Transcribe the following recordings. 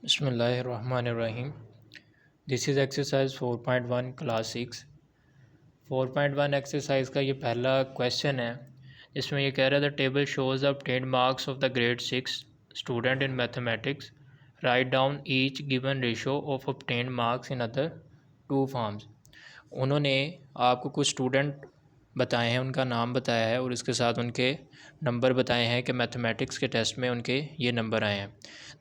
बिस्मिल्लाहिर्रहमानिर्रहीम। This is exercise 4.1 class 6। 4.1 exercise का ये पहला क्वेश्चन है, जिसमें ये कह रहा था table shows obtained marks of the grade 6 student in mathematics. Write down each given ratio of obtained marks in other two forms. उन्होंने आपको कुछ स्टूडेंट बताए हैं, उनका नाम बताया है और इसके साथ उनके नंबर बताए हैं कि मैथमेटिक्स के टेस्ट में उनके ये नंबर आए हैं।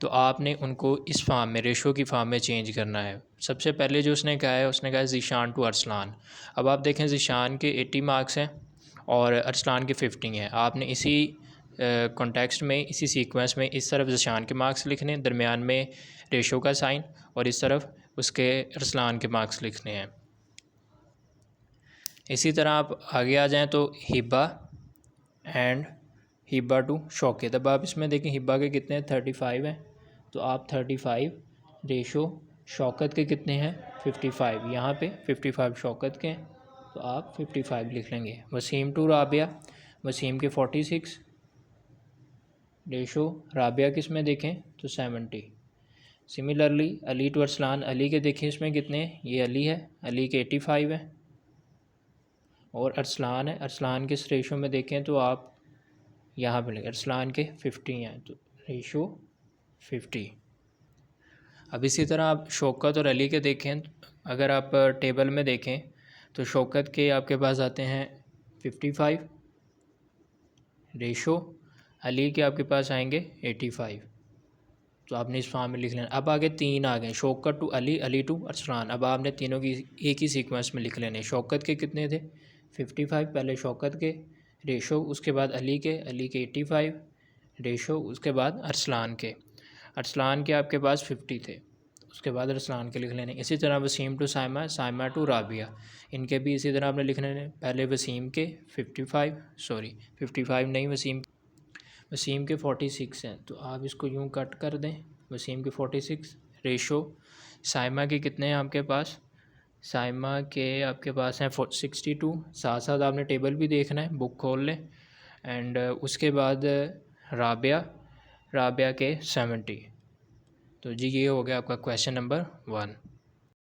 तो आपने उनको इस फार्म में, रेशो की फार्म में चेंज करना है। सबसे पहले जो उसने कहा है, उसने कहा है ज़ीशान टू अरसलान। अब आप देखें, ज़ीशान के 80 मार्क्स हैं और अरसलान के 50 हैं। आपने इसी कॉन्टेक्स्ट में, इसी सीक्वेंस में इस तरफ ज़ीशान के मार्क्स लिखने, दरमियान में रेशो का साइन, और इस तरफ उसके अरसलान के मार्क्स लिखने हैं। इसी तरह आप आगे आ जाएं तो हिबा एंड हिबा टू शौकत। अब आप इसमें देखें, हिबा के कितने हैं, 35 हैं, तो आप 35 रेशो शौकत के कितने हैं, 55। यहाँ पे 55 शौकत के हैं, तो आप 55 लिख लेंगे। वसीम टू राबिया, वसीम के 46 रेशो राबिया किस में देखें तो 70। सिमिलरली अली टू अरसलान, अली के देखें इसमें कितने हैं, ये अली है, अली के 85 है, और अरसलान है, अरसलान के इस रेशो में देखें तो आप यहाँ पर अरसलान के 50 हैं, तो रेशो 50। अब इसी तरह आप शौकत और अली के देखें, अगर आप टेबल में देखें तो शौकत के आपके पास आते हैं 55 रेशो, अली के आपके पास आएंगे 85। तो आपने इस फॉर्म में लिख लेना। अब आगे तीन आ गए, शौकत टू अली, अली टू अरसलान। अब आपने तीनों की एक ही सीक्वेंस में लिख लेने। शौकत के कितने थे, 55, पहले शौकत के रेशो, उसके बाद अली के 85 रेशो, उसके बाद अरसलान के आपके पास 50 थे, उसके बाद अरसलान के लिख लेने। इसी तरह वसीम टू साइमा, साइमा टू राबिया, इनके भी इसी तरह आपने लिख लेने। पहले वसीम के 55 नहीं, वसीम के 46 हैं, तो आप इसको यूँ कट कर दें। वसीम के 46 रेशो, साइमा के कितने हैं आपके पास, साइमा के आपके पास हैं 62। साथ साथ आपने टेबल भी देखना है, बुक खोल लें। एंड उसके बाद राबिया के 70। तो जी ये हो गया आपका क्वेश्चन नंबर 1।